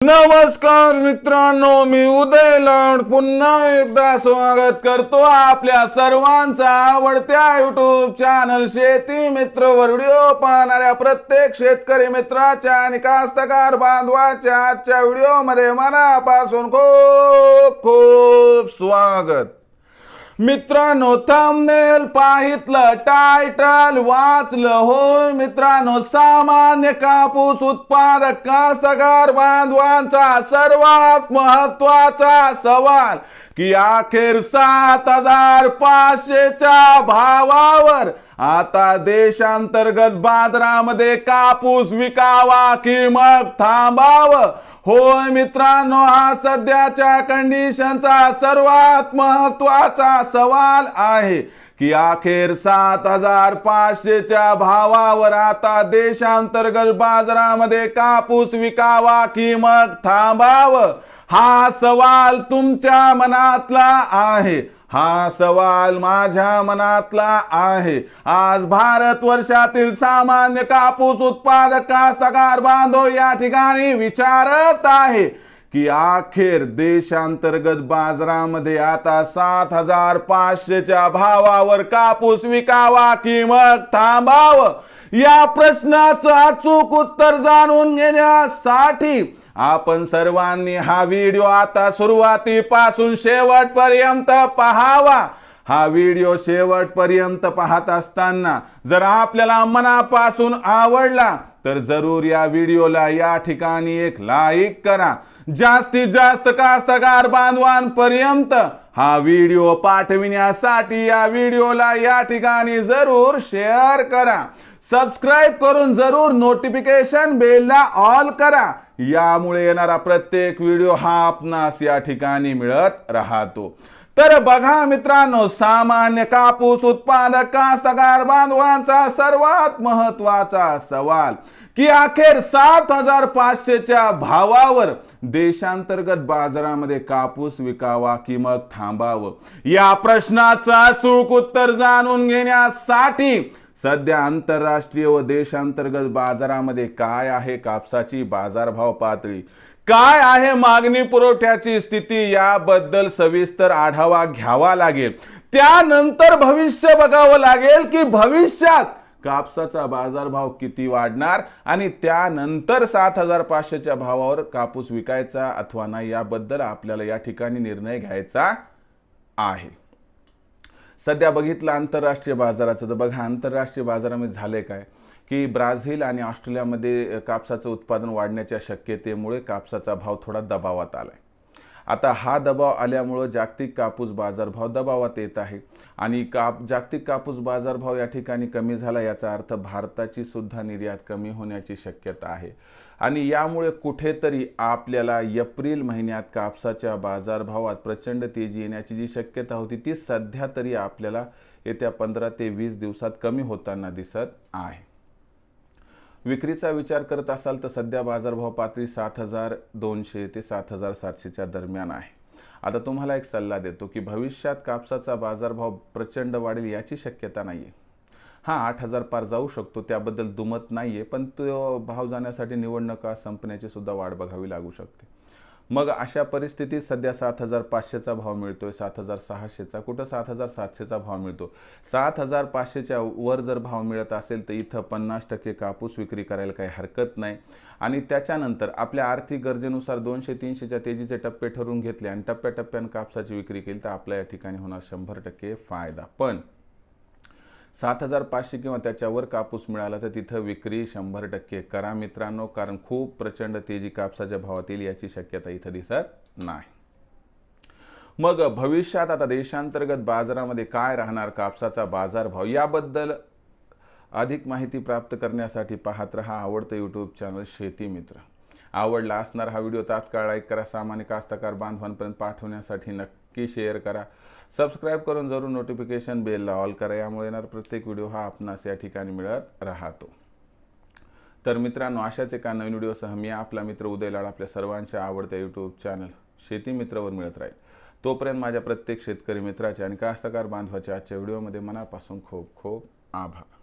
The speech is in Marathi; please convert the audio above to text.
नमस्कार मित्रांनो, मी उदय लाड पुन्हा एकदा स्वागत करतो आपल्या सर्वांचा आवडत्या YouTube चॅनल शेती मित्र वर व्हिडिओ पाहणाऱ्या प्रत्येक शेतकरी मित्राच्या आणि कास्तकार बांधवाच्या आजच्या व्हिडिओ मध्ये मनापासून खूप खूप स्वागत। मित्रांनो, थंबनेल पाहितलं, टायटल वाचलं, होय मित्रांनो, सामान्य कापूस उत्पादक कास्तकार बांधवांचा सर्वात महत्त्वाचा सवाल की अखेर 7500 च्या भावावर आता देशांतर्गत बाजारामध्ये कापूस विकावा की मग थांबावं। होय मित्रांनो, हा सध्याच्या कंडिशनचा सर्वात महत्त्वाचा सवाल आहे की अखेर 7500 च्या भावावर आता देशांतर्गत बाजारामध्ये कापूस विकावा की मग थांबावं। हा सवाल तुमच्या मनातला आहे, हा सवाल माझ्या मनातला आहे। आज भारत वर्षातील सामान्य कापूस उत्पादक कास्तकार बांधव या ठिकाणी विचारत आहे की अखेर देशांतर्गत बाजारामध्ये आता 7500 च्या भावावर कापूस विकावा की मग थांबावं। या प्रश्नाचं अचूक उत्तर जाणून घेण्यासाठी आपण सर्वांनी हा व्हिडिओ आता सुरुवातीपासून शेवटपर्यंत पाहावा। हा व्हिडिओ शेवटपर्यंत पाहत असताना जर आपल्याला मनापासून आवडला तर जरूर या व्हिडिओला या ठिकाणी एक लाईक करा। जास्तीत जास्त कास्तकार बांधवांपर्यंत हा व्हिडिओ पाठविण्यासाठी या व्हिडिओला या ठिकाणी जरूर शेअर करा। सबस्क्राइब करून जरूर नोटिफिकेशन बेलला ऑल करा, यामुळे येणारा प्रत्येक व्हिडिओ हा आपणास या ठिकाणी मिळत राहतो। तर बघा मित्रांनो, सामान्य कापूस उत्पादक कास्तकार बांधवांचा सर्वात महत्त्वाचा सवाल की अखेर 7500 च्या भावावर देशांतर्गत बाजारामध्ये कापूस विकावा की मग थांबावं। या प्रश्नाचं अचूक उत्तर जाणून घेण्यासाठी सध्या आंतरराष्ट्रीय व देशांतर्गत बाजारामध्ये काय आहे कापसाची बाजारभाव पातळी, काय आहे मागणी पुरवठ्याची स्थिती, याबद्दल सविस्तर आढावा घ्यावा लागेल। त्यानंतर भविष्य बघावं लागेल की भविष्यात कापसाचा बाजारभाव किती वाढणार आणि त्यानंतर 7500 च्या भावावर कापूस विकायचा अथवा नाही याबद्दल आपल्याला या ठिकाणी निर्णय घ्यायचा आहे। सध्या बघितलं आंतरराष्ट्रीय बाजाराचं, तर बघा आंतरराष्ट्रीय बाजारामध्ये झाले काय की ब्राझील आणि ऑस्ट्रेलियामध्ये कापसाचं उत्पादन वाढण्याच्या शक्यतेमुळे कापसाचा भाव थोडा दबावात आलाय। आता हा दबाव आल्यामुळे जागतिक कापूस बाजारभाव दबावात येत आहे आणि जागतिक कापूस बाजारभाव या ठिकाणी कमी झाला, याचा अर्थ भारताची सुद्धा निर्यात कमी होण्याची शक्यता आहे आणि यामुळे कुठेतरी आपल्याला एप्रिल महिन्यात कापसाच्या बाजारभावात प्रचंड तेजी येण्याची जी शक्यता होती ती सध्या तरी आपल्याला येत्या 15 ते 20 दिवसात कमी होताना दिसत आहे। विक्रीचा विचार करत असाल तर सध्या बाजारभाव पातळी 7200 ते 7700 च्या दरम्यान आहे। आता तुम्हाला एक सल्ला देतो की भविष्यात कापसाचा बाजारभाव प्रचंड वाढेल याची शक्यता नाहीये। हां, 8000 पार जाऊ शकतो, त्याबद्दल दुमत नाहीये, पण तो भाव जाण्यासाठी निवडणुका संपण्याची सुद्धा वाट बघावी लागू शकते। मग अशा परिस्थितीत सध्या 7500 चा भाव मिळतोय, 7600 चा, कुठं 7700 चा भाव मिळतो। 7500 च्या वर जर भाव मिळत असेल तर इथं 50% कापूस विक्री करायला काही हरकत नाही आणि त्याच्यानंतर आपल्या आर्थिक गरजेनुसार 200-300 च्या तेजीचे टप्पे ठरवून घेतले आणि टप्प्याटप्प्याने कापसाची विक्री केली तर आपल्या या ठिकाणी होणार 100% फायदा। पण 7500 किंवा त्याच्यावर कापूस मिळाला तर तिथं विक्री 100% करा मित्रांनो, कारण खूप प्रचंड तेजी कापसाच्या भावात येईल याची शक्यता इथं दिसत नाही। मग भविष्यात आता देशांतर्गत बाजारामध्ये काय राहणार कापसाचा बाजारभाव याबद्दल अधिक माहिती प्राप्त करण्यासाठी पाहत रहा आवडतं YouTube चॅनल शेती मित्र। आवडला असणार हा व्हिडिओ तात्काळ लाईक करा, सामान्य कास्तकार बांधवांपर्यंत पाठवण्यासाठी नक्की शेअर करा, सबस्क्राइब करून जरूर नोटिफिकेशन बेलला ऑल करा, यामुळे येणार प्रत्येक व्हिडिओ हा आपणास या ठिकाणी मिळत राहतो। तर मित्रांनो, अशाच एका नवीन व्हिडिओसह मी आपला मित्र उदय लाड आपल्या सर्वांच्या आवडत्या YouTube चॅनल शेती मित्रवर मिळत राहील। तोपर्यंत माझ्या प्रत्येक शेतकरी मित्राचे आणि कास्तकार बांधवाच्या आजच्या व्हिडिओमध्ये मनापासून खूप खूप आभार।